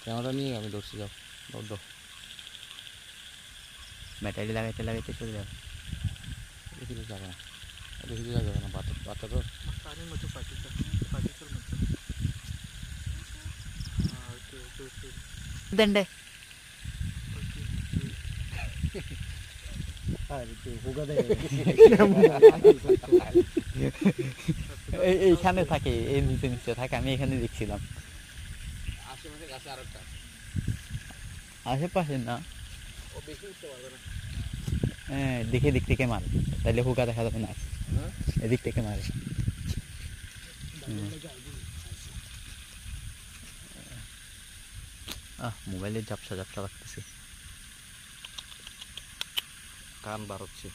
Camera নিয়ে আমি ধরছি, যাও দাও। ব্যাটারি লাগাইতে লাগাইতে চলে যাবে। দেখি তো যাবে না, দেখি তো যাবে না, বাচ্চা তো पानी मत पार्टी चल मत। हाँ ओके। দেন্ডে এইখানে থাকে, এই নিচে নিচে থাকে, আমি এখানে দেখছিলাম। আশেপাশে গাছে আর একটা আশেপাশে না, ও বেশি উঠতে পারবে না। হ্যাঁ দেখে দিক থেকে মারে, তাহলে হুকা দেখা যাবে না, হ্যাঁ এদিক থেকে মারে। মোবাইলে ঝাপসা ঝাপসা লাগতেছে। কান বার হচ্ছে।